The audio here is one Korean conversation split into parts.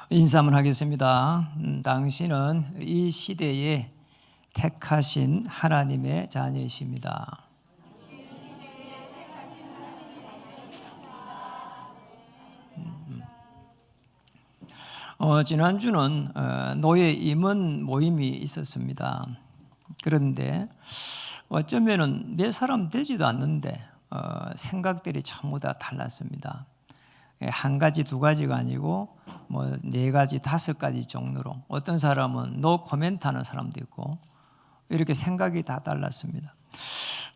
인사 한번 하겠습니다. 당신은 이 시대에 택하신 하나님의 자녀이십니다. 지난주는 노예 임원 모임이 있었습니다. 그런데 어쩌면은 몇 사람 되지도 않는데 생각들이 전부 다 달랐습니다. 한 가지 두 가지가 아니고 뭐 네 가지 다섯 가지 정도로 어떤 사람은 노 코멘트 하는 사람도 있고 이렇게 생각이 다 달랐습니다.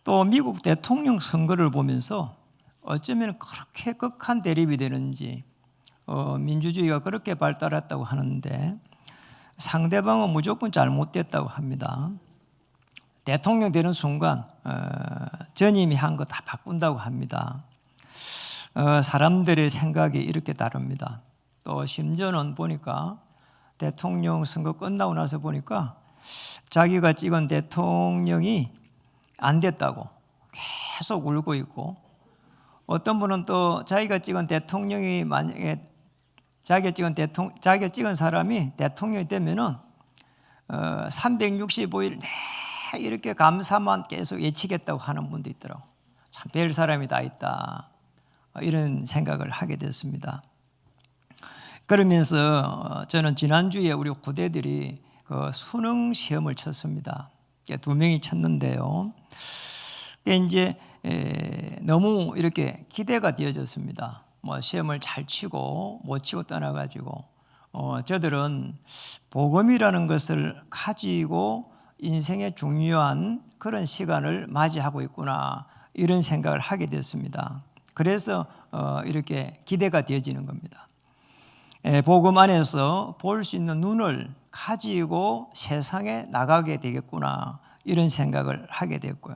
또 미국 대통령 선거를 보면서 어쩌면 그렇게 극한 대립이 되는지 민주주의가 그렇게 발달했다고 하는데 상대방은 무조건 잘못됐다고 합니다. 대통령 되는 순간 전임이 한 거 다 바꾼다고 합니다. 사람들의 생각이 이렇게 다릅니다. 또 심지어는 보니까 대통령 선거 끝나고 나서 보니까 자기가 찍은 대통령이 안 됐다고 계속 울고 있고, 어떤 분은 또 자기가 찍은 대통령이 만약에 자기가 찍은 사람이 대통령이 되면은 365일 이렇게 감사만 계속 외치겠다고 하는 분도 있더라고. 참 별 사람이 다 있다, 이런 생각을 하게 됐습니다. 그러면서 저는 지난주에 우리 후대들이 그 수능 시험을 쳤습니다. 2명이 쳤는데요. 이제 너무 이렇게 기대가 되어졌습니다. 뭐 시험을 잘 치고 못 치고 떠나가지고 저들은 복음이라는 것을 가지고 인생의 중요한 그런 시간을 맞이하고 있구나, 이런 생각을 하게 됐습니다. 그래서 이렇게 기대가 되어지는 겁니다. 복음 안에서 볼 수 있는 눈을 가지고 세상에 나가게 되겠구나, 이런 생각을 하게 됐고요.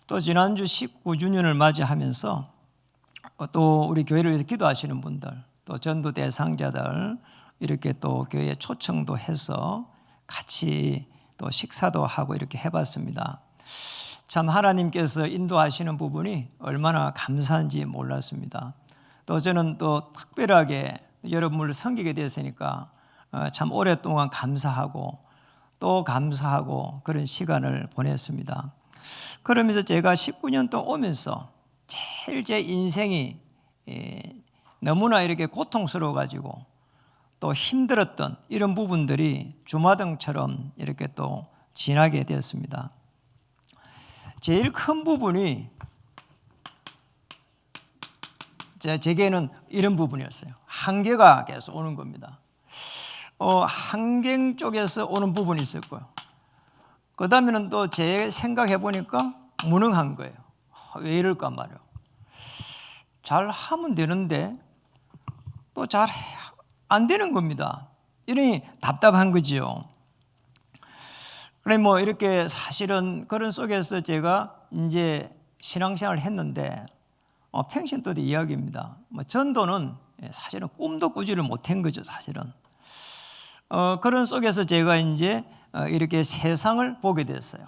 또 지난주 19주년을 맞이하면서 또 우리 교회를 위해서 기도하시는 분들, 또 전도 대상자들 이렇게 또 교회에 초청도 해서 같이 또 식사도 하고 이렇게 해봤습니다. 참 하나님께서 인도하시는 부분이 얼마나 감사한지 몰랐습니다. 또 저는 또 특별하게 여러분을 섬기게 됐으니까 참 오랫동안 감사하고 또 감사하고 그런 시간을 보냈습니다. 그러면서 제가 19년 동안 오면서 제일 제 인생이 너무나 이렇게 고통스러워가지고 또 힘들었던 이런 부분들이 주마등처럼 이렇게 또 지나게 되었습니다. 제일 큰 부분이 제게는 이런 부분이었어요. 한계가 계속 오는 겁니다. 환경 쪽에서 오는 부분이 있었고요. 그 다음에는 또 제 생각해 보니까 무능한 거예요. 왜 이럴까 말이에요. 잘 하면 되는데 또 잘 안 되는 겁니다. 이러니 답답한 거지요. 그래 뭐 이렇게 사실은 그런 속에서 제가 이제 신앙생활을 했는데 평신 또 이야기입니다. 뭐 전도는 사실은 꿈도 꾸지를 못한 거죠, 사실은. 그런 속에서 제가 이제 이렇게 세상을 보게 됐어요.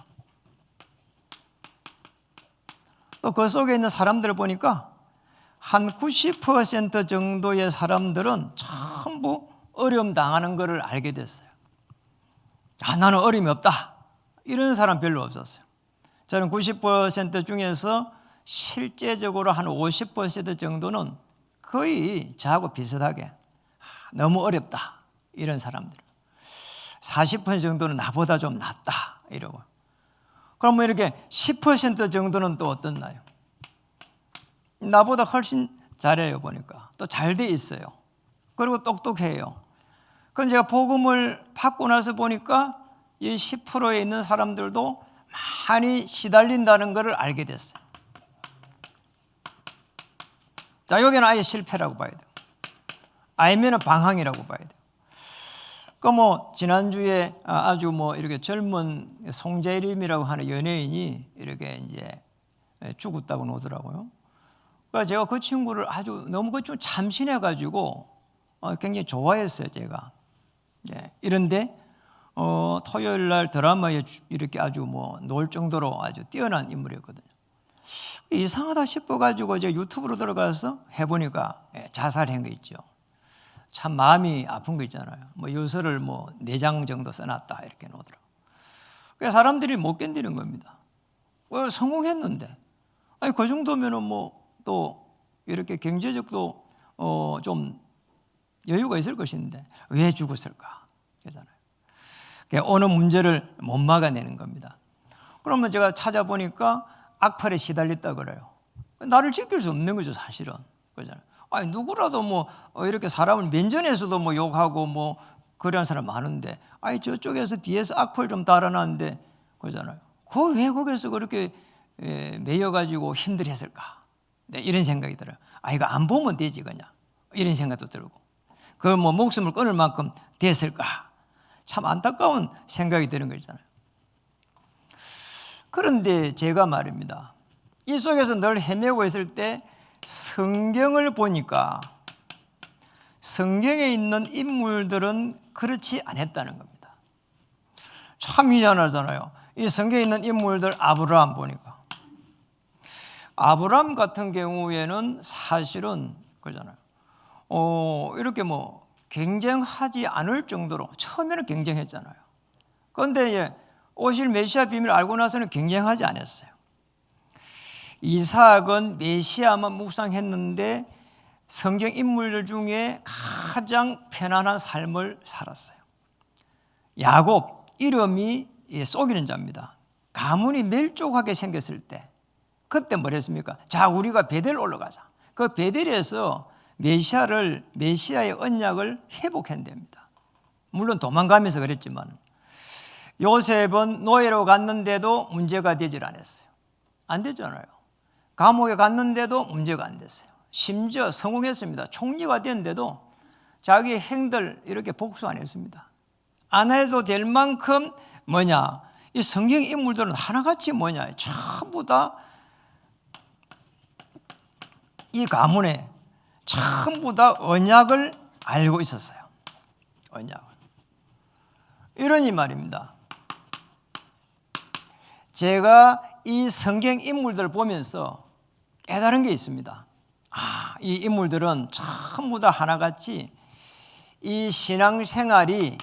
또 그 속에 있는 사람들을 보니까 한 90% 정도의 사람들은 전부 어려움 당하는 것을 알게 됐어요. 나는 어려움이 없다, 이런 사람 별로 없었어요. 저는 90% 중에서 실제적으로 한 50% 정도는 거의 저하고 비슷하게 너무 어렵다, 이런 사람들. 40% 정도는 나보다 좀 낫다, 이러고. 그럼 뭐 이렇게 10% 정도는 또 어떻나요? 나보다 훨씬 잘해요, 보니까. 또 잘 돼 있어요. 그리고 똑똑해요. 그럼 제가 복음을 받고 나서 보니까 이 10%에 있는 사람들도 많이 시달린다는 것을 알게 됐어요. 자, 여기는 아예 실패라고 봐야 돼요. 아니면 방황이라고 봐야 돼요. 그 뭐 지난주에 아주 뭐 이렇게 젊은 송재림이라고 하는 연예인이 이렇게 이제 죽었다고 나오더라고요. 그래서 제가 그 친구를 아주 너무 그 좀 참신해 가지고 굉장히 좋아했어요, 제가. 이런데 토요일 날 드라마에 이렇게 아주 뭐 놀 정도로 아주 뛰어난 인물이었거든요. 이상하다 싶어 가지고 제가 유튜브로 들어가서 해보니까 자살한 거 있죠. 참 마음이 아픈 거 있잖아요. 뭐 유서를 뭐 4장 정도 써놨다 이렇게 놓더라고요. 그러니까 사람들이 못 견디는 겁니다. 성공했는데, 아니 그 정도면은 뭐 또 이렇게 경제적도 좀 여유가 있을 것인데 왜 죽었을까? 그잖아요. 어느 문제를 못 막아내는 겁니다. 그러면 제가 찾아보니까 악팔에 시달렸다 그래요. 나를 지킬 수 없는 거죠, 사실은. 그잖아요. 아니 누구라도 뭐 이렇게 사람을 면전에서도 뭐 욕하고 뭐 그런 사람 많은데, 아니 저쪽에서 뒤에서 악플 좀 달아놨는데, 그잖아요. 그 왜 거기서 그렇게 매여가지고 힘들었을까? 네, 이런 생각이 들어요. 아 이거 안 보면 되지 그냥, 이런 생각도 들고, 그 뭐 목숨을 끊을 만큼 됐을까? 참 안타까운 생각이 드는 거잖아요. 그런데 제가 말입니다, 이 속에서 늘 헤매고 있을 때 성경을 보니까 성경에 있는 인물들은 그렇지 않았다는 겁니다. 참 희한하잖아요. 이 성경에 있는 인물들, 아브라함 보니까, 아브라함 같은 경우에는 사실은 그잖아요. 이렇게 뭐 경쟁하지 않을 정도로 처음에는 경쟁했잖아요. 그런데 오실 메시아 비밀을 알고 나서는 경쟁하지 않았어요. 이삭은 메시아만 묵상했는데 성경 인물들 중에 가장 편안한 삶을 살았어요. 야곱, 이름이 속이는 자입니다. 가문이 멸족하게 생겼을 때, 그때 뭐랬습니까? 자, 우리가 베델 올라가자. 그 베델에서 메시아의 언약을 회복한답니다. 물론 도망가면서 그랬지만, 요셉은 노예로 갔는데도 문제가 되질 않았어요. 안 되잖아요. 감옥에 갔는데도 문제가 안 됐어요. 심지어 성공했습니다. 총리가 됐는데도 자기 행들 이렇게 복수 안 했습니다. 안 해도 될 만큼 뭐냐, 이 성경 인물들은 하나같이 뭐냐, 전부 다 이 가문에 전부 다 언약을 알고 있었어요. 언약을. 이러니 말입니다, 제가 이 성경 인물들을 보면서 깨달은 게 있습니다. 이 인물들은 전부 다 하나같이 이 신앙생활이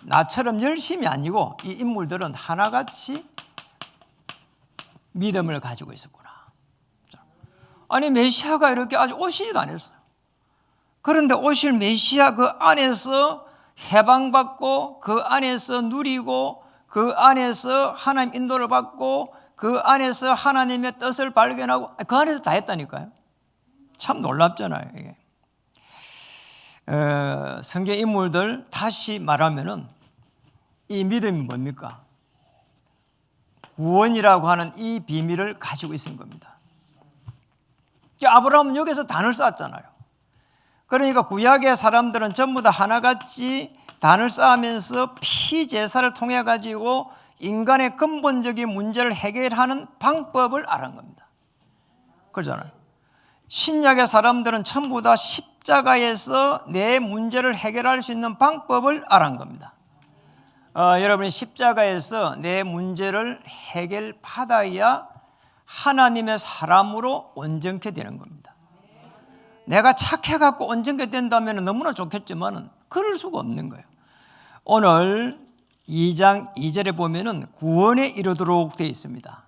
나처럼 열심이 아니고, 이 인물들은 하나같이 믿음을 가지고 있었구나. 아니 메시아가 이렇게 아직 오시지도 않았어요. 그런데 오실 메시아 그 안에서 해방받고, 그 안에서 누리고, 그 안에서 하나님 인도를 받고, 그 안에서 하나님의 뜻을 발견하고, 그 안에서 다 했다니까요. 참 놀랍잖아요, 이게. 성경 인물들 다시 말하면은 이 믿음이 뭡니까? 구원이라고 하는 이 비밀을 가지고 있는 겁니다. 아브라함은 여기서 단을 쌓았잖아요. 그러니까 구약의 사람들은 전부 다 하나같이 단을 쌓으면서 피제사를 통해 가지고 인간의 근본적인 문제를 해결하는 방법을 알은 겁니다. 그렇잖아요. 신약의 사람들은 전부 다 십자가에서 내 문제를 해결할 수 있는 방법을 알은 겁니다. 여러분이 십자가에서 내 문제를 해결받아야 하나님의 사람으로 온전케 되는 겁니다. 내가 착해갖고 온전케 된다면 너무나 좋겠지만 그럴 수가 없는 거예요. 오늘 2장 2절에 보면은 구원에 이르도록 되어 있습니다.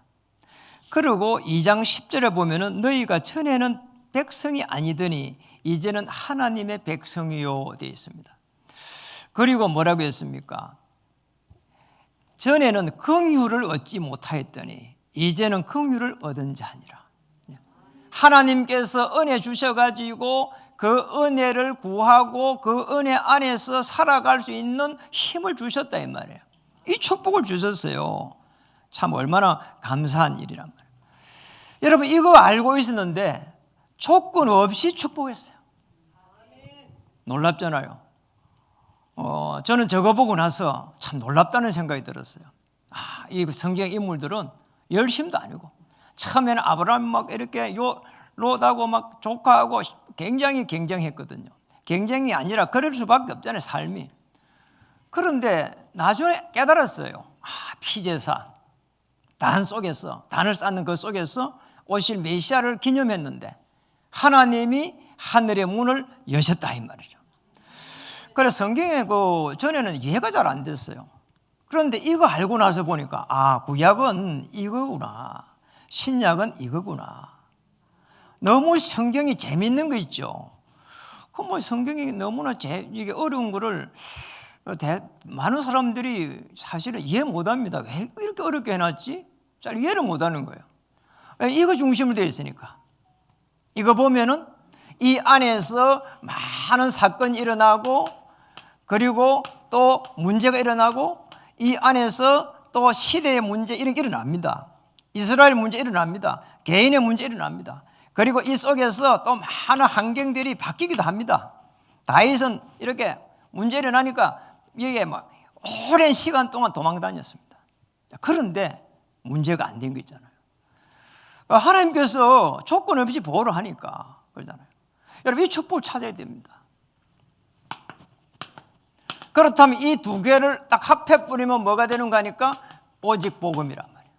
그리고 2장 10절에 보면은 너희가 전에는 백성이 아니더니 이제는 하나님의 백성이요 되어 있습니다. 그리고 뭐라고 했습니까? 전에는 긍휼을 얻지 못하였더니 이제는 긍휼을 얻은 자니라. 하나님께서 은혜 주셔가지고 그 은혜를 구하고 그 은혜 안에서 살아갈 수 있는 힘을 주셨다 이 말이에요. 이 축복을 주셨어요. 참 얼마나 감사한 일이란 말이에요. 여러분 이거 알고 있었는데 조건 없이 축복했어요. 놀랍잖아요. 저는 저거 보고 나서 참 놀랍다는 생각이 들었어요. 이 성경 인물들은 열심도 아니고, 처음에는 아브라함 막 이렇게 롯하고 막 조카하고 굉장히 경쟁했거든요. 경쟁이 아니라 그럴 수밖에 없잖아요, 삶이. 그런데 나중에 깨달았어요. 피제사, 단을 쌓는 그 속에서 오실 메시아를 기념했는데 하나님이 하늘의 문을 여셨다 이 말이죠. 그래서 성경에 전에는 이해가 잘 안 됐어요. 그런데 이거 알고 나서 보니까 구약은 이거구나, 신약은 이거구나. 너무 성경이 재밌는 거 있죠. 성경이 너무나 이게 어려운 거를 많은 사람들이 사실은 이해 못합니다. 왜 이렇게 어렵게 해놨지? 잘 이해를 못하는 거예요. 이거 중심으로 되어 있으니까. 이거 보면은 이 안에서 많은 사건이 일어나고, 그리고 또 문제가 일어나고, 이 안에서 또 시대의 문제 이런 게 일어납니다. 이스라엘 문제 일어납니다. 개인의 문제 일어납니다. 그리고 이 속에서 또 많은 환경들이 바뀌기도 합니다. 다윗은 이렇게 문제 일어나니까 이게 오랜 시간 동안 도망 다녔습니다. 그런데 문제가 안 된 거 있잖아요. 하나님께서 조건 없이 보호를 하니까 그러잖아요. 여러분, 이 축복을 찾아야 됩니다. 그렇다면 이 두 개를 딱 합해 뿌리면 뭐가 되는가 하니까 오직 복음이란 말이에요.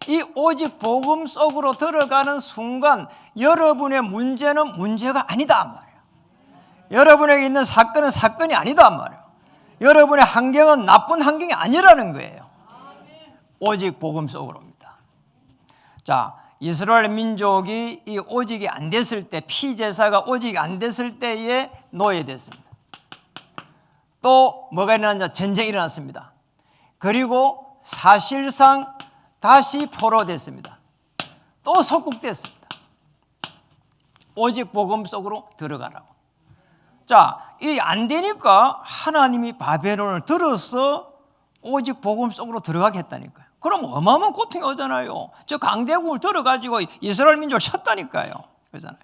이 오직 복음 속으로 들어가는 순간 여러분의 문제는 문제가 아니다 말이에요. 여러분에게 있는 사건은 사건이 아니다 말이에요. 여러분의 환경은 나쁜 환경이 아니라는 거예요. 오직 복음 속으로입니다. 자, 이스라엘 민족이 이 오직이 안 됐을 때, 피제사가 오직이 안 됐을 때에 노예됐습니다. 또 뭐가 일어났냐? 전쟁이 일어났습니다. 그리고 사실상 다시 포로됐습니다. 또 속국됐습니다. 오직 복음 속으로 들어가라고. 자, 이 안 되니까 하나님이 바벨론을 들어서 오직 복음 속으로 들어가게 했다니까요. 그럼 어마어마한 고통이 오잖아요. 저 강대국을 들어가지고 이스라엘 민족을 쳤다니까요. 그러잖아요.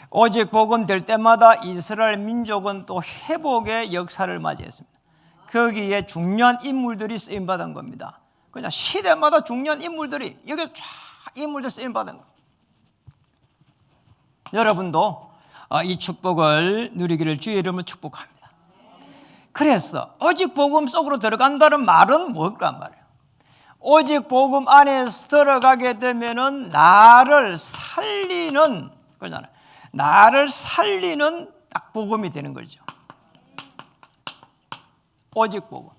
오직 복음 될 때마다 이스라엘 민족은 또 회복의 역사를 맞이했습니다. 거기에 중요한 인물들이 쓰임받은 겁니다. 그냥 시대마다 중요한 인물들이 여기 쫙 인물들 쓰임받은 겁니다. 여러분도 이 축복을 누리기를 주의 이름으로 축복합니다. 그래서 오직 복음 속으로 들어간다는 말은 뭘까 말이에요. 오직 복음 안에 들어가게 되면은 나를 살리는 거잖아요. 나를 살리는 딱 복음이 되는 거죠. 오직 복음.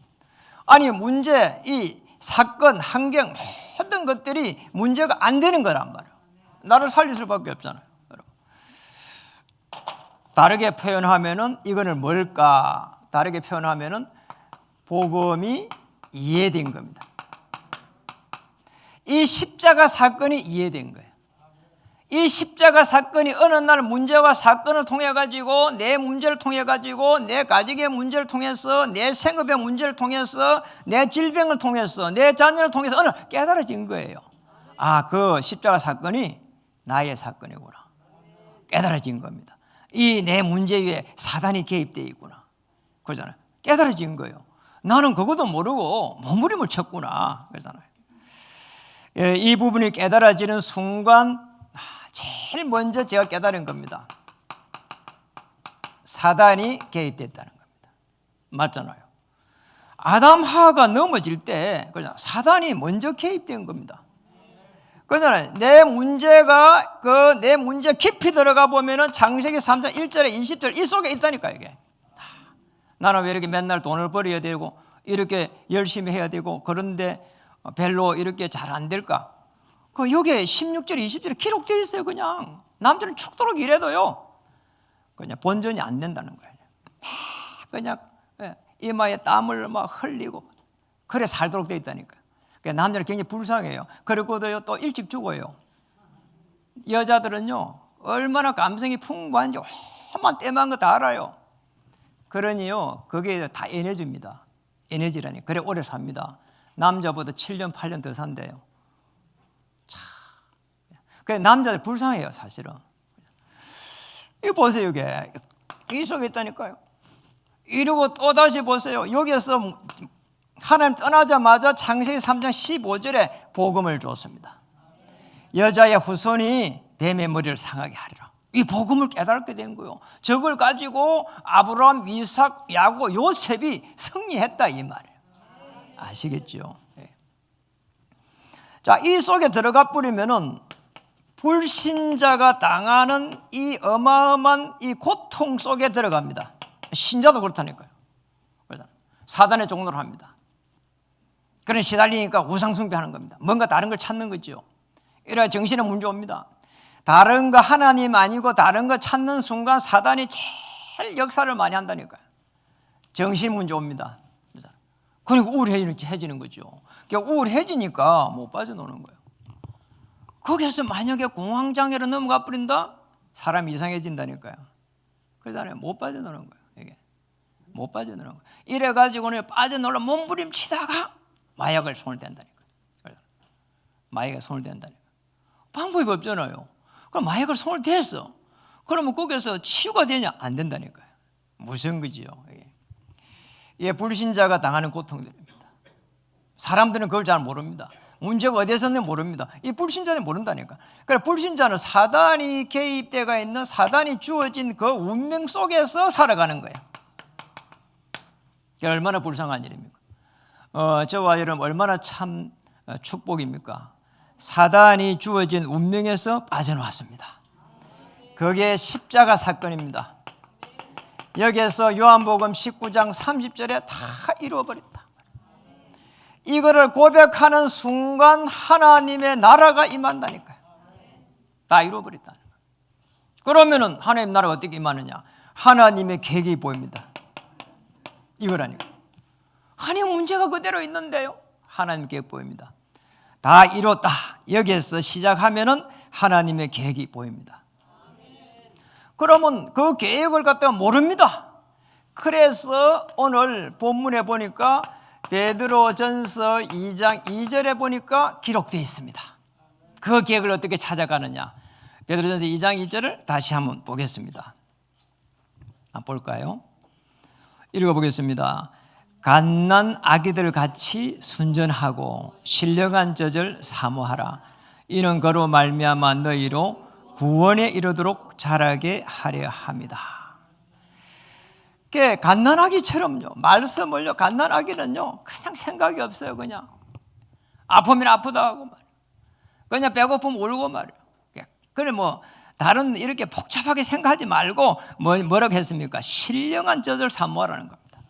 아니 문제, 이 사건, 환경 모든 것들이 문제가 안 되는 거란 말이에요. 나를 살릴 수밖에 없잖아요. 여러분. 다르게 표현하면은 이거는 뭘까? 다르게 표현하면은 복음이 이해된 겁니다. 이 십자가 사건이 이해된 거예요. 이 십자가 사건이 어느 날 문제와 사건을 통해 가지고 내 문제를 통해 가지고 내 가족의 문제를 통해서 내 생업의 문제를 통해서 내 질병을 통해서 내 자녀를 통해서 어느 날 깨달아진 거예요. 그 십자가 사건이 나의 사건이구나. 깨달아진 겁니다. 이 내 문제 위에 사단이 개입되어 있구나. 그러잖아요. 깨달아진 거예요. 나는 그것도 모르고 몸부림을 쳤구나. 그러잖아요. 이 부분이 깨달아지는 순간 제일 먼저 제가 깨달은 겁니다. 사단이 개입됐다는 겁니다. 맞잖아요. 아담 하와가 넘어질 때 사단이 먼저 개입된 겁니다. 그러잖아요. 내 문제가 내 문제 깊이 들어가 보면은 창세기 3장 1절에 20절 이 속에 있다니까 이게. 나는 왜 이렇게 맨날 돈을 벌어야 되고 이렇게 열심히 해야 되고 그런데 별로 이렇게 잘 안 될까? 여기에 16절, 20절에 기록되어 있어요. 그냥 남자는 죽도록 일해도요. 그냥 본전이 안 된다는 거예요. 그냥 이마에 땀을 막 흘리고 그래 살도록 되어 있다니까요. 남자는 굉장히 불쌍해요. 그리고도 또 일찍 죽어요. 여자들은요 얼마나 감성이 풍부한지 험한 때만 거 다 알아요. 그러니요 그게 다 에너지입니다. 에너지라니. 그래 오래 삽니다. 남자보다 7년 8년 더 산대요. 그 남자들 불쌍해요 사실은. 이거 보세요. 이게 이 속에 있다니까요. 이러고 또 다시 보세요. 여기에서 하나님 떠나자마자 창세기 3장 15절에 복음을 줬습니다. 여자의 후손이 뱀의 머리를 상하게 하리라. 이 복음을 깨닫게 된 거예요. 저걸 가지고 아브라함, 이삭, 야곱, 요셉이 승리했다 이 말이에요. 아시겠죠? 자, 이 속에 들어가 버리면은 불신자가 당하는 이 어마어마한 이 고통 속에 들어갑니다. 신자도 그렇다니까요. 사단의 종로를 합니다. 그런 시달리니까 우상숭배하는 겁니다. 뭔가 다른 걸 찾는 거죠. 이래야 정신에 문제 옵니다. 다른 거 하나님 아니고 다른 거 찾는 순간 사단이 제일 역사를 많이 한다니까요. 정신 문제 옵니다. 그러니까 우울해지는 거죠. 그러니까 우울해지니까 못 빠져노는 거예요. 거기에서 만약에 공황장애로 넘어가 버린다? 사람이 이상해진다니까요. 그러잖아요. 못 빠져노는 거예요. 이게 못 빠져노는 거예요. 이래가지고는 빠져놀라 몸부림치다가 마약을 손을 댄다니까요. 마약에 손을 댄다니까요. 방법이 없잖아요. 그럼 마약을 손을 댔어. 그러면 거기서 치유가 되냐? 안 된다니까요. 무슨 거지요? 이게 불신자가 당하는 고통들입니다. 사람들은 그걸 잘 모릅니다. 문제가 어디에서 있는지 모릅니다. 이 불신자는 모른다니까. 그래, 불신자는 사단이 개입되어 있는, 사단이 주어진 그 운명 속에서 살아가는 거예요. 얼마나 불쌍한 일입니까? 저와 여러분 얼마나 참 축복입니까? 사단이 주어진 운명에서 빠져나왔습니다. 그게 십자가 사건입니다. 여기에서 요한복음 19장 30절에 다 이루어버렸다. 이거를 고백하는 순간 하나님의 나라가 임한다니까요. 다 이루어버렸다. 그러면은 하나님 나라가 어떻게 임하느냐? 하나님의 계획이 보입니다. 이거라니까. 아니 문제가 그대로 있는데요. 하나님 계획 보입니다. 다 이뤘다. 여기에서 시작하면은 하나님의 계획이 보입니다. 그러면 그 계획을 갖다가 모릅니다. 그래서 오늘 본문에 보니까 베드로전서 2장 2절에 보니까 기록되어 있습니다. 그 계획을 어떻게 찾아가느냐? 베드로전서 2장 2절을 다시 한번 보겠습니다. 한번 볼까요? 읽어보겠습니다. 갓난 아기들 같이 순전하고 신령한 젖을 사모하라. 이는 그로 말미암아 너희로 구원에 이르도록 자라게 하려 합니다. 갓난아기처럼요. 말씀을요. 갓난아기는요. 그냥 생각이 없어요. 그냥 아프면 아프다 하고 말이에요. 그냥 배고프면 울고 말이에요. 그래 뭐 다른 이렇게 복잡하게 생각하지 말고 뭐라고 했습니까? 신령한 젖을 사모하라는 겁니다.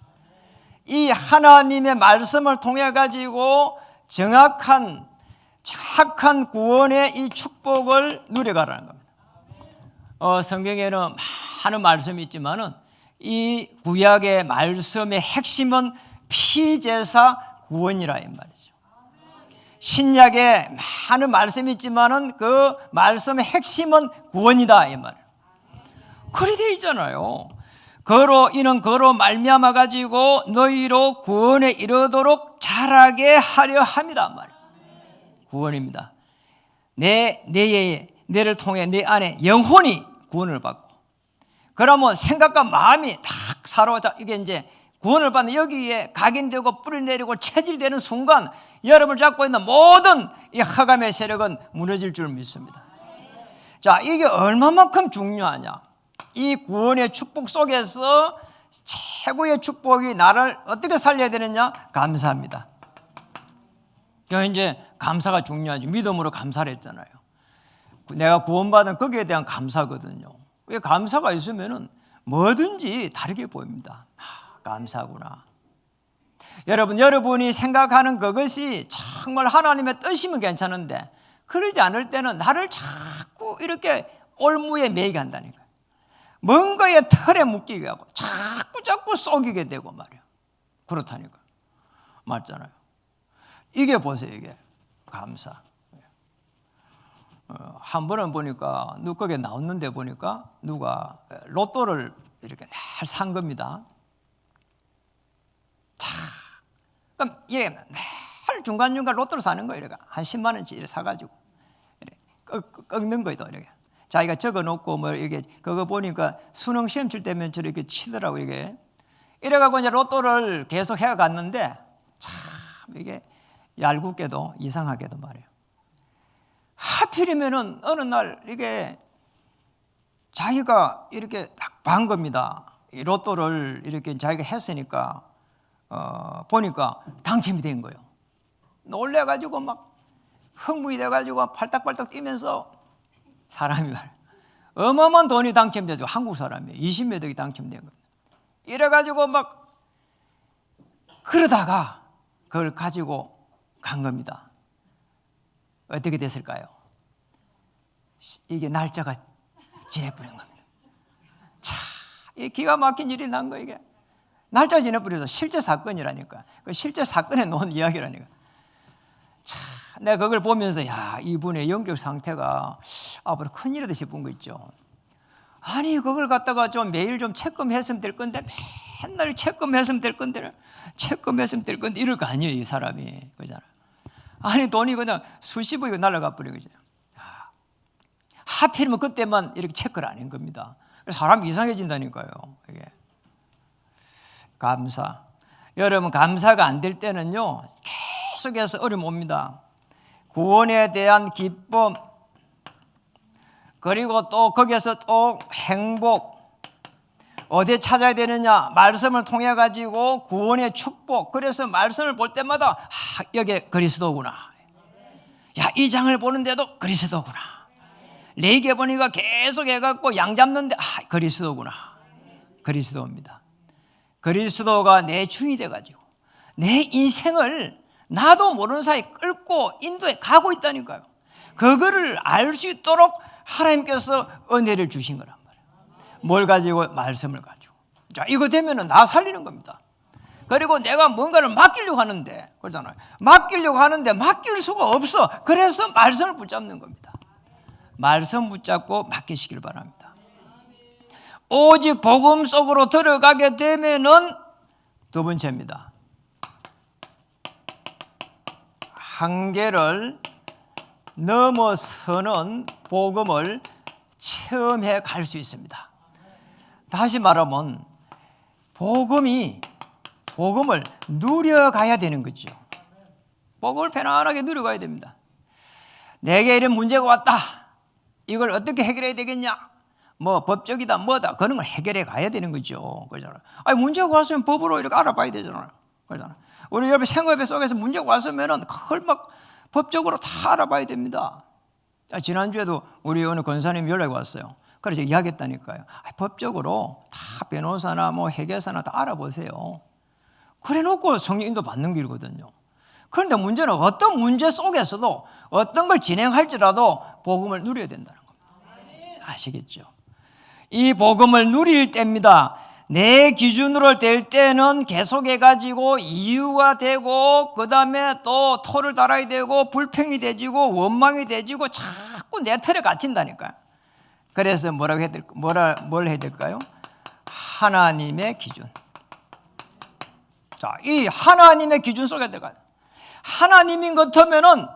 이 하나님의 말씀을 통해 가지고 정확한 착한 구원의 이 축복을 누려가라는 겁니다. 성경에는 많은 말씀이 있지만은 이 구약의 말씀의 핵심은 피제사 구원이라 이 말이죠. 신약에 많은 말씀이 있지만은 그 말씀의 핵심은 구원이다 이 말. 그리 되어 있잖아요. 이는 그로 말미암아 가지고 너희로 구원에 이르도록 자라게 하려 합니다 말. 구원입니다. 내를 통해 내 안에 영혼이 구원을 받고, 그러면 생각과 마음이 딱 사로잡, 이게 이제 구원을 받는 여기에 각인되고 뿌리 내리고 체질되는 순간 여러분을 잡고 있는 모든 이 하감의 세력은 무너질 줄 믿습니다. 자, 이게 얼마만큼 중요하냐? 이 구원의 축복 속에서 최고의 축복이 나를 어떻게 살려야 되느냐? 감사합니다. 이제 감사가 중요하지. 믿음으로 감사를 했잖아요. 내가 구원받은 거기에 대한 감사거든요. 왜 감사가 있으면은 뭐든지 다르게 보입니다. 감사구나. 여러분이 생각하는 그것이 정말 하나님의 뜻이면 괜찮은데 그러지 않을 때는 나를 자꾸 이렇게 올무에 매이게 한다니까요. 뭔가의 틀에 묶이게 하고 자꾸 속이게 되고 말이에요. 그렇다니까요. 맞잖아요. 이게 보세요. 이게 감사. 한 번은 보니까 누구게 나왔는데 보니까 누가 로또를 이렇게 날 산 겁니다. 자, 그럼 이게 날 중간중간 로또를 사는 거예요. 이렇게 한 10만 원씩 이렇게 사가지고 이렇게 꺾는 거예요. 이렇게 자기가 적어놓고 뭐 이렇게 그거 보니까 수능 시험 칠 때면 저렇게 치더라고 이게. 이래가고 이제 로또를 계속 해갔는데 참 이게 얄궂게도 이상하게도 말이에요. 하필이면은 어느 날 이게 자기가 이렇게 딱 반 겁니다. 이 로또를 이렇게 자기가 했으니까 보니까 당첨이 된 거예요. 놀래가지고 막 흥분이 돼가지고 팔딱팔딱 뛰면서 사람이 말이에요. 어마어마한 돈이 당첨돼서 한국 사람이에요. 20몇 억이 당첨된 겁니다. 이래가지고 막 그러다가 그걸 가지고 간 겁니다. 어떻게 됐을까요? 이게 날짜가 지내버린 겁니다. 차, 이 기가 막힌 일이 난 거예요. 이게 날짜가 지내버려서 실제 사건이라니까. 그 실제 사건에 놓은 이야기라니까. 차, 내가 그걸 보면서 야, 이분의 영적 상태가 앞으로 큰일이다 싶은 거 있죠. 아니 그걸 갖다가 좀 매일 좀 채권했으면 될 건데 맨날 채권했으면 될 건데 채권했으면 될 건데 이럴 거 아니에요, 이 사람이. 그잖아. 아니 돈이 그냥 수십억이 날아가 버린 거죠. 하필이면 그때만 이렇게 체크를 안 한 겁니다. 사람이 이상해진다니까요. 이게. 감사. 여러분 감사가 안 될 때는요 계속해서 어려움 옵니다. 구원에 대한 기쁨, 그리고 또 거기에서 또 행복. 어디에 찾아야 되느냐? 말씀을 통해 가지고 구원의 축복. 그래서 말씀을 볼 때마다 여기 그리스도구나. 야, 이 장을 보는데도 그리스도구나. 레이게 보니까 계속 해갖고 양 잡는데 그리스도구나. 그리스도입니다. 그리스도가 내 주인이 돼가지고 내 인생을 나도 모르는 사이 끌고 인도에 가고 있다니까요. 그거를 알 수 있도록 하나님께서 은혜를 주신 거란 말이에요. 뭘 가지고? 말씀을 가지고. 자, 이거 되면은 나 살리는 겁니다. 그리고 내가 뭔가를 맡기려고 하는데, 그러잖아요. 맡기려고 하는데 맡길 수가 없어. 그래서 말씀을 붙잡는 겁니다. 말씀 붙잡고 맡기시길 바랍니다. 오직 복음 속으로 들어가게 되면은 두 번째입니다. 한계를 넘어서는 복음을 체험해 갈 수 있습니다. 다시 말하면 복음을 누려가야 되는 거죠. 복음을 편안하게 누려가야 됩니다. 내게 이런 문제가 왔다. 이걸 어떻게 해결해야 되겠냐? 뭐 법적이다 뭐다 그런 걸 해결해 가야 되는 거죠. 그러잖아요. 아니 문제가 왔으면 법으로 이렇게 알아봐야 되잖아요. 그러잖아요. 우리 여러분 생활 속에서 문제가 왔으면은 그걸 막 법적으로 다 알아봐야 됩니다. 지난주에도 우리 어느 권사님이 연락이 왔어요. 그래서 이야기했다니까요. 법적으로 다 변호사나 뭐 회계사나 다 알아보세요. 그래 놓고 성령 인도 받는 길이거든요. 그런데 문제는 어떤 문제 속에서도 어떤 걸 진행할지라도 복음을 누려야 된다는 겁니다. 아시겠죠? 이 복음을 누릴 때입니다. 내 기준으로 될 때는 계속해가지고 이유가 되고 그 다음에 또 토를 달아야 되고 불평이 되지고 원망이 되지고 자꾸 내 틀에 갇힌다니까요. 그래서 뭘 해야 될까요? 하나님의 기준. 자, 이 하나님의 기준 속에 들어가요. 하나님인 것 같으면은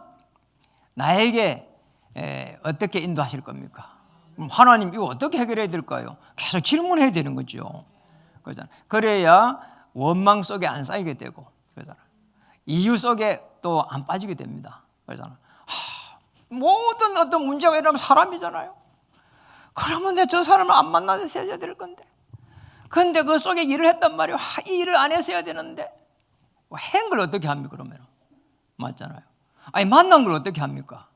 나에게 어떻게 인도하실 겁니까? 하나님 이거 어떻게 해결해야 될까요? 계속 질문해야 되는 거죠. 그러잖아요. 그래야 원망 속에 안 쌓이게 되고, 그러잖아요. 이유 속에 또 안 빠지게 됩니다. 그러잖아요. 모든 어떤 문제가 일어나면 사람이잖아요. 그러면 내 저 사람을 안 만나서 해야 될 건데. 그런데 그 속에 일을 했단 말이에요. 이 일을 안 했어야 되는데. 한 걸 어떻게 합니까, 그러면? 맞잖아요. 아니, 만난 걸 어떻게 합니까?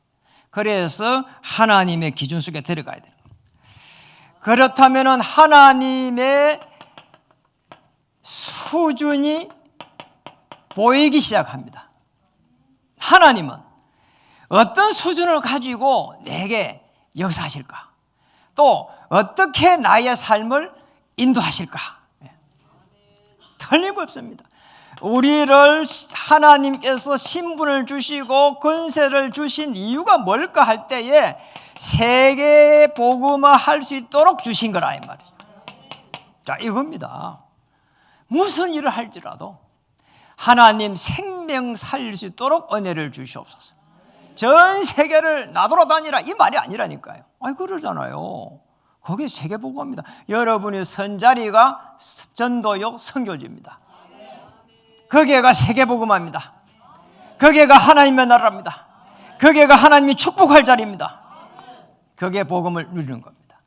그래서 하나님의 기준 속에 들어가야 되는 겁니다. 그렇다면 하나님의 수준이 보이기 시작합니다. 하나님은 어떤 수준을 가지고 내게 역사하실까? 또 어떻게 나의 삶을 인도하실까? 틀림없습니다. 우리를 하나님께서 신분을 주시고 권세를 주신 이유가 뭘까 할 때에 세계 복음화 할 수 있도록 주신 거라 이 말이죠. 자, 이겁니다. 무슨 일을 할지라도 하나님 생명 살릴 수 있도록 은혜를 주시옵소서. 전 세계를 나돌아다니라 이 말이 아니라니까요. 아니 그러잖아요. 거기 세계 복음화입니다. 여러분의 선자리가 전도역 선교지입니다. 거기가 세계 복음화입니다. 거기가 하나님의 나라입니다. 거기가 하나님이 축복할 자리입니다. 거기에 복음을 누리는 겁니다.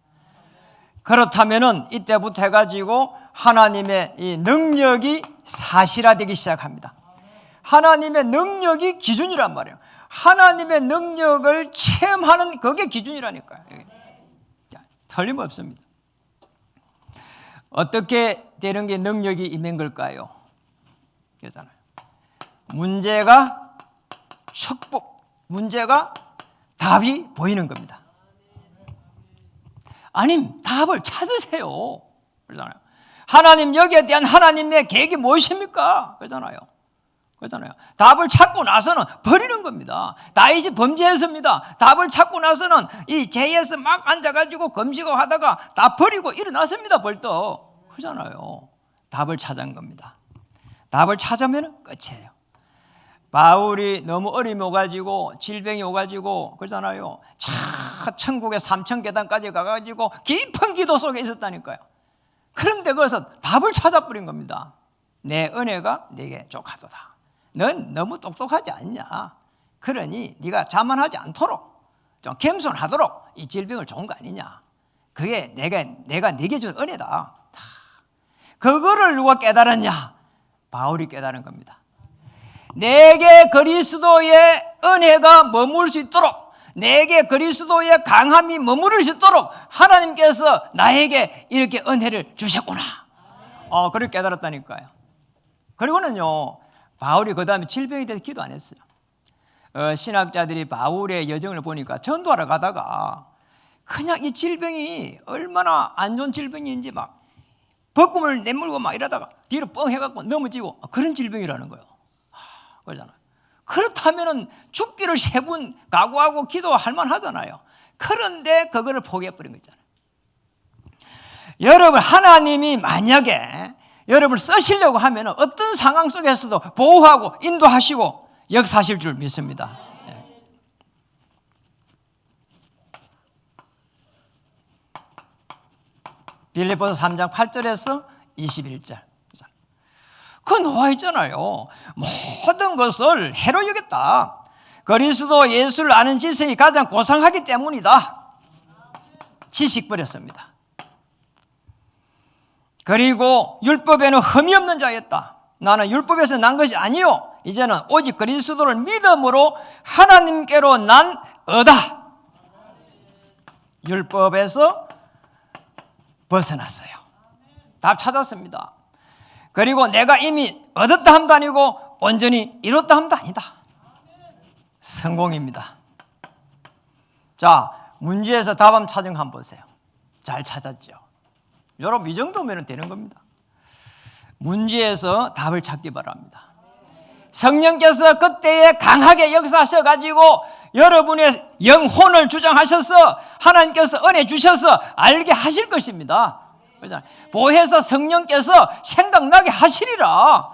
그렇다면은 이때부터 해가지고 하나님의 이 능력이 사실화되기 시작합니다. 하나님의 능력이 기준이란 말이에요. 하나님의 능력을 체험하는 그게 기준이라니까요. 자, 틀림없습니다. 어떻게 되는 게 능력이 임한 걸까요? 그잖아요. 문제가 축복, 문제가 답이 보이는 겁니다. 아님 답을 찾으세요. 그러잖아요. 하나님 여기에 대한 하나님의 계획이 무엇입니까? 그러잖아요. 그렇잖아요. 답을 찾고 나서는 버리는 겁니다. 다윗이 범죄했습니다. 답을 찾고 나서는 이 죄에서 막 앉아가지고 검시고 하다가 다 버리고 일어났습니다. 벌떡. 그렇잖아요. 답을 찾은 겁니다. 답을 찾으면 끝이에요. 바울이 너무 어림이 오가지고 질병이 오가지고 그러잖아요. 천국의 3,000계단까지 가가지고 깊은 기도 속에 있었다니까요. 그런데 거기서 답을 찾아버린 겁니다. 내 은혜가 네게 족하도다. 넌 너무 똑똑하지 않냐. 그러니 네가 자만하지 않도록 좀 겸손하도록 이 질병을 좋은 거 아니냐. 그게 내가 네게 준 은혜다. 그거를 누가 깨달았냐? 바울이 깨달은 겁니다. 내게 그리스도의 은혜가 머물 수 있도록, 내게 그리스도의 강함이 머무를 수 있도록 하나님께서 나에게 이렇게 은혜를 주셨구나. 그렇게 깨달았다니까요. 그리고는요, 바울이 그 다음에 질병에 대해서 기도 안 했어요. 신학자들이 바울의 여정을 보니까 전도하러 가다가 그냥 이 질병이 얼마나 안 좋은 질병인지 막 벚꿈을 내물고 막 이러다가 뒤로 뻥 해갖고 넘어지고 그런 질병이라는 거예요. 그러잖아요. 그렇다면은 죽기를 3번 각오하고 기도할 만하잖아요. 그런데 그거를 포기해버린 거잖아요. 여러분, 하나님이 만약에 여러분을 쓰시려고 하면 어떤 상황 속에서도 보호하고 인도하시고 역사하실 줄 믿습니다. 빌립보서 3장 8절에서 21절. 그거 나와 있잖아요. 모든 것을 해로 여겼다. 그리스도 예수를 아는 지성이 가장 고상하기 때문이다. 지식 버렸습니다. 그리고 율법에는 흠이 없는 자였다. 나는 율법에서 난 것이 아니요, 이제는 오직 그리스도를 믿음으로 하나님께로 난 의다. 율법에서 벗어났어요. 답 찾았습니다. 그리고 내가 이미 얻었다 함도 아니고 온전히 이뤘다 함도 아니다. 성공입니다. 자, 문제에서 답 한번 찾은 거 한번 보세요. 잘 찾았죠? 여러분, 이 정도면 되는 겁니다. 문제에서 답을 찾기 바랍니다. 성령께서 그때에 강하게 역사하셔가지고 여러분의 영혼을 주장하셔서 하나님께서 은혜 주셔서 알게 하실 것입니다. 보혜사 성령께서 생각나게 하시리라.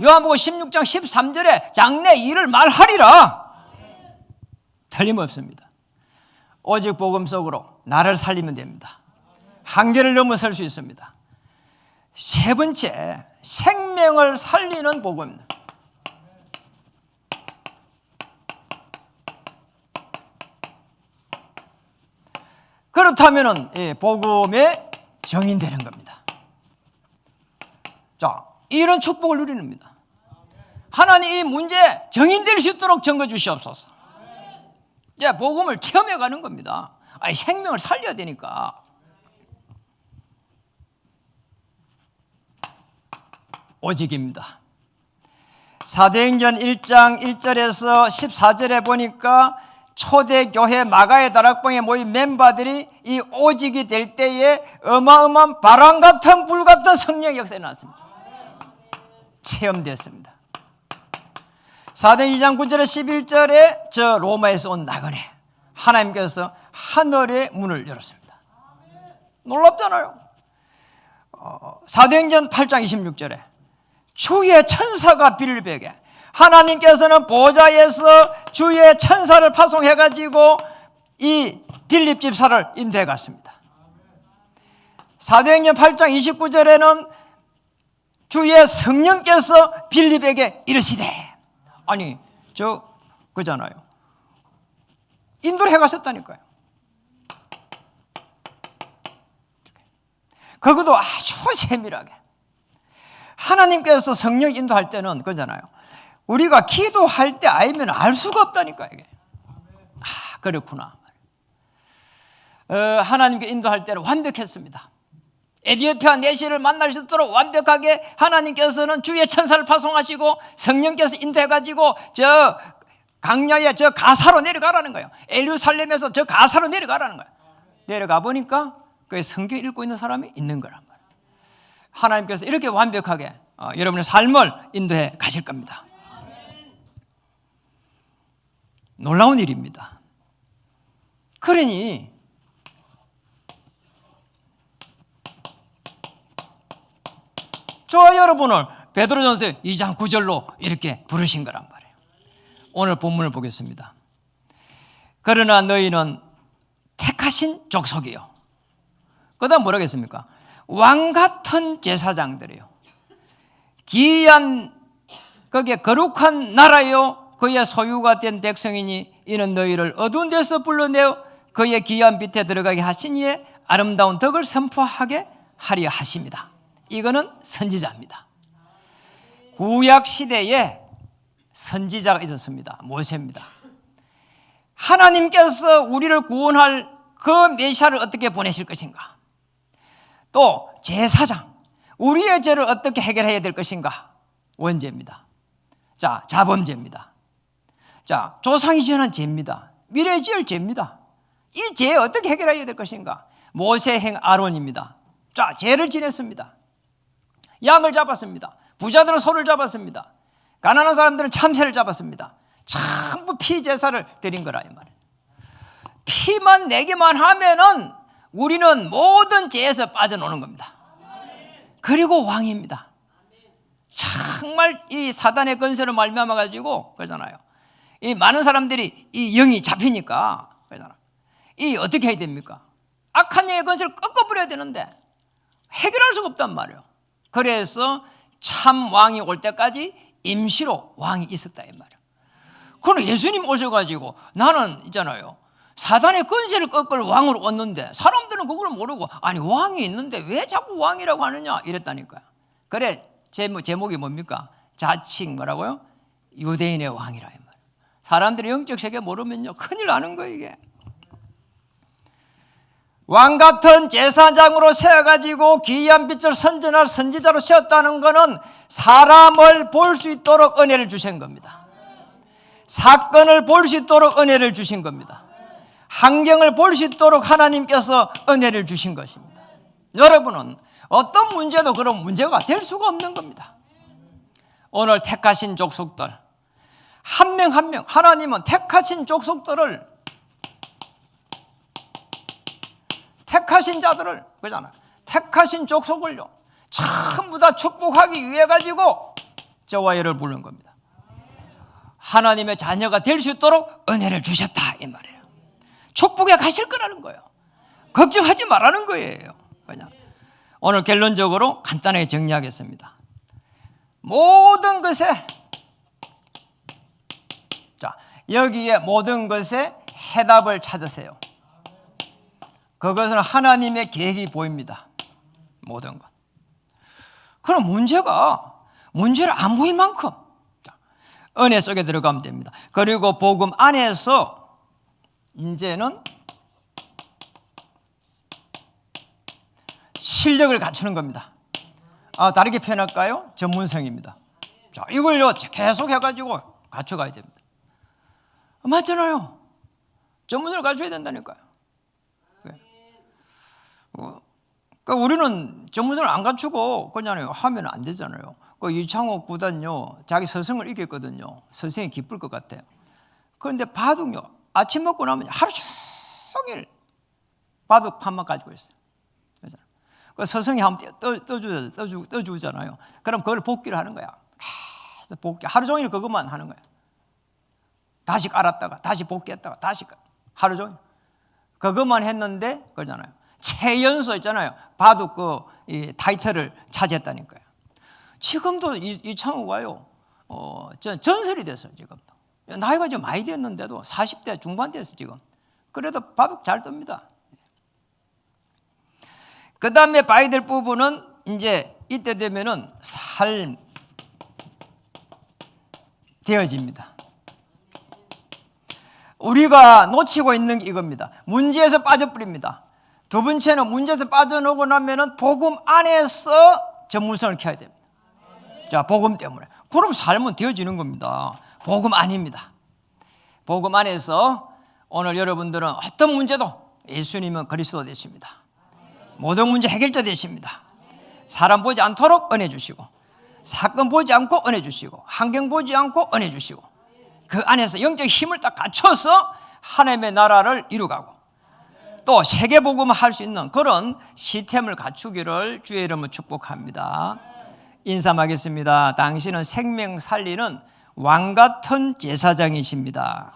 요한복음 16장 13절에 장래 일을 말하리라. 틀림없습니다. 오직 복음 속으로 나를 살리면 됩니다. 한계를 넘어설 수 있습니다. 세 번째, 생명을 살리는 복음입니다. 그렇다면 복음의 정인되는 겁니다. 자, 이런 축복을 누리는 겁니다. 하나님 이 문제 정인될 수 있도록 증거 주시옵소서. 이제 복음을 체험해 가는 겁니다. 생명을 살려야 되니까. 오직입니다. 사도행전 1장 1절에서 14절에 보니까 초대교회 마가의 다락방에 모인 멤버들이 이 오직이 될 때에 어마어마한 바람 같은 불 같은 성령의 역사가 일어났습니다. 체험됐습니다. 사도행전 2장 9절에 11절에 저 로마에서 온 나그네 하나님께서 하늘의 문을 열었습니다. 놀랍잖아요. 사도행전 8장 26절에 주의 천사가 빌립에게, 하나님께서는 보좌에서 주의 천사를 파송해가지고 이 빌립 집사를 인도해 갔습니다. 사도행전 8장 29절에는 주의 성령께서 빌립에게 이르시되, 아니 그잖아요. 인도를 해갔었다니까요. 그것도 아주 세밀하게 하나님께서 성령 인도할 때는 그잖아요. 우리가 기도할 때 아니면 알 수가 없다니까 이게. 그렇구나. 하나님께 인도할 때는 완벽했습니다. 에디오피아 내시를 만날 수 있도록 완벽하게 하나님께서는 주의 천사를 파송하시고 성령께서 인도해가지고 저 강야에 저 가사로 내려가라는 거예요. 예루살렘에서 저 가사로 내려가라는 거예요. 내려가 보니까 그 성경 읽고 있는 사람이 있는 거란 말이에요. 하나님께서 이렇게 완벽하게 여러분의 삶을 인도해 가실 겁니다. 놀라운 일입니다. 그러니 저 여러분을 베드로전서 2장 9절로 이렇게 부르신 거란 말이에요. 오늘 본문을 보겠습니다. 그러나 너희는 택하신 족속이요. 그 다음 뭐라고 했습니까? 왕같은 제사장들이요. 기이한 거기에 거룩한 나라요. 그의 소유가 된 백성이니 이는 너희를 어두운 데서 불러내어 그의 기이한 빛에 들어가게 하신 이의 아름다운 덕을 선포하게 하려 하십니다. 이거는 선지자입니다. 구약 시대에 선지자가 있었습니다. 모세입니다. 하나님께서 우리를 구원할 그 메시아를 어떻게 보내실 것인가? 또 제사장, 우리의 죄를 어떻게 해결해야 될 것인가? 원죄입니다. 자, 자범죄입니다. 자, 조상이 지은 죄입니다. 미래에 지을 죄입니다. 이 죄 어떻게 해결해야 될 것인가? 모세행 아론입니다. 자, 죄를 지냈습니다. 양을 잡았습니다. 부자들은 소를 잡았습니다. 가난한 사람들은 참새를 잡았습니다. 전부 피제사를 드린 거라 이 말이에요. 피만 내기만 하면은 우리는 모든 죄에서 빠져나오는 겁니다. 그리고 왕입니다. 정말 이 사단의 건세를 말미암아 가지고 그러잖아요. 이 많은 사람들이 이 영이 잡히니까 그러잖아요. 이 어떻게 해야 됩니까? 악한 영의 건세를 꺾어버려야 되는데 해결할 수가 없단 말이에요. 그래서 참 왕이 올 때까지 임시로 왕이 있었다 이 말이에요. 그럼 예수님 오셔가지고 나는 있잖아요. 사단의 건세를 꺾을 왕으로 얻는데 사람들은 그걸 모르고 아니 왕이 있는데 왜 자꾸 왕이라고 하느냐 이랬다니까요. 그래 제목이 뭡니까? 자칭 뭐라고요? 유대인의 왕이라 이 말이에요. 사람들이 영적 세계 모르면요 큰일 나는 거예요 이게. 왕같은 제사장으로 세워가지고 기이한 빛을 선전할 선지자로 세웠다는 것은 사람을 볼 수 있도록 은혜를 주신 겁니다. 사건을 볼 수 있도록 은혜를 주신 겁니다. 환경을 볼 수 있도록 하나님께서 은혜를 주신 것입니다. 여러분은 어떤 문제도 그런 문제가 될 수가 없는 겁니다. 오늘 택하신 족속들 한 명 한 명 하나님은 택하신 족속들을 택하신 자들을 그러잖아. 택하신 족속을요 전부 다 축복하기 위해 가지고 저와 얘를 부른 겁니다. 하나님의 자녀가 될 수 있도록 은혜를 주셨다 이 말이에요. 축복에 가실 거라는 거예요. 걱정하지 말라는 거예요. 그냥 오늘 결론적으로 간단하게 정리하겠습니다. 모든 것에 자 여기에 모든 것에 해답을 찾으세요. 그것은 하나님의 계획이 보입니다. 모든 것. 그럼 문제를 안 보일 만큼 은혜 속에 들어가면 됩니다. 그리고 복음 안에서 이제는 실력을 갖추는 겁니다. 다르게 표현할까요? 전문성입니다. 자, 이걸요 계속 해가지고 갖춰가야 됩니다. 맞잖아요. 전문성을 갖춰야 된다니까요. 그러니까 우리는 전문성을 안 갖추고 그냥 하면 안 되잖아요. 그 이창호 구단요 자기 스승을 이겼거든요. 스승이 기쁠 것 같아요. 그런데 바둑요 아침 먹고 나면 하루 종일 바둑 판만 가지고 있어요. 그 스승이 한번 떠주잖아요. 그럼 그걸 복기를 하는 거야. 계속 복기 하루 종일 그것만 하는 거야. 다시 깔았다가 다시 복귀했다가 다시 하루 종일 그것만 했는데 그러잖아요. 최연소 있잖아요. 바둑 이 타이틀을 차지했다니까요. 지금도 이창호가요. 전설이 됐어요. 지금도 나이가 좀 많이 됐는데도 40대 중반 됐어 지금. 그래도 바둑 잘 뜹니다. 그 다음에 봐야 될 부분은 이제 이때 되면은 삶 되어집니다. 우리가 놓치고 있는 게 이겁니다. 문제에서 빠져버립니다. 두 번째는 문제에서 빠져나오고 나면은 복음 안에서 전문성을 켜야 됩니다. 자, 복음 때문에. 그럼 삶은 되어지는 겁니다. 복음 아닙니다. 복음 안에서 오늘 여러분들은 어떤 문제도 예수님은 그리스도 되십니다. 모든 문제 해결자 되십니다. 사람 보지 않도록 은혜 주시고, 사건 보지 않고 은혜 주시고, 환경 보지 않고 은혜 주시고, 그 안에서 영적 힘을 딱 갖춰서 하나님의 나라를 이루가고 또 세계복음을 할 수 있는 그런 시스템을 갖추기를 주의 이름으로 축복합니다. 인사하겠습니다. 당신은 생명 살리는 왕같은 제사장이십니다.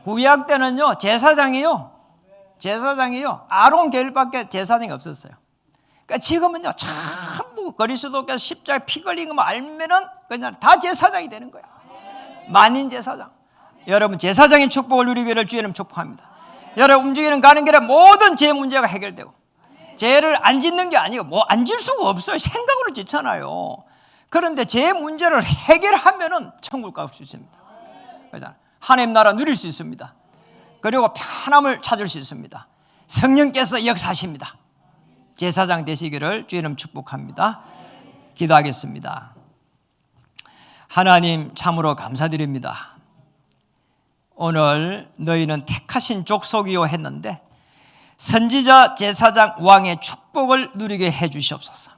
구약 때는요, 제사장이요. 아론 계열밖에 제사장이 없었어요. 그러니까 지금은요, 전부 그리스도께서 십자가에 피 흘린 것만 알면은 그냥 다 제사장이 되는 거야. 만인 제사장. 여러분, 제사장의 축복을 누리기를 주의는 축복합니다. 여러분, 움직이는 가는 길에 모든 죄 문제가 해결되고, 죄를 안 짓는 게 아니고, 뭐 안 질 수가 없어요. 생각으로 짓잖아요. 그런데 죄 문제를 해결하면은 천국 갈 수 있습니다. 그렇잖아요. 하나님 나라 누릴 수 있습니다. 그리고 편함을 찾을 수 있습니다. 성령께서 역사하십니다. 제사장 되시기를 주님 축복합니다. 기도하겠습니다. 하나님 참으로 감사드립니다. 오늘 너희는 택하신 족속이요 했는데 선지자, 제사장, 왕의 축복을 누리게 해 주시옵소서.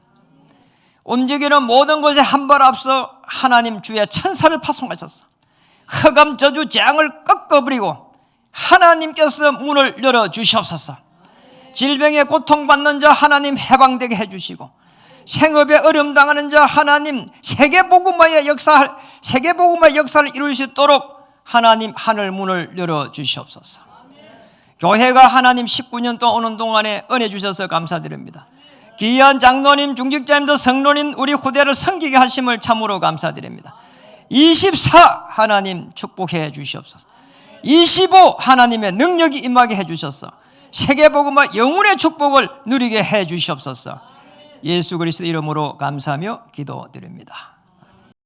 움직이는 모든 것에 한 발 앞서 하나님 주의 천사를 파송하셔서 흑암 저주 재앙을 꺾어버리고 하나님께서 문을 열어주시옵소서. 질병에 고통받는 자 하나님 해방되게 해주시고, 생업에 어려움 당하는 자 하나님 세계복음화의 역사를 이룰 수 있도록 하나님 하늘 문을 열어주시옵소서. 교회가 하나님 19년 동안 오는 동안에 은혜 주셔서 감사드립니다. 귀한 장로님, 중직자님들, 성로님, 우리 후대를 섬기게 하심을 참으로 감사드립니다. 24 하나님 축복해 주시옵소서. 25 하나님의 능력이 임하게 해 주셔서 세계복음과 영혼의 축복을 누리게 해 주시옵소서. 예수 그리스도 이름으로 감사하며 기도드립니다.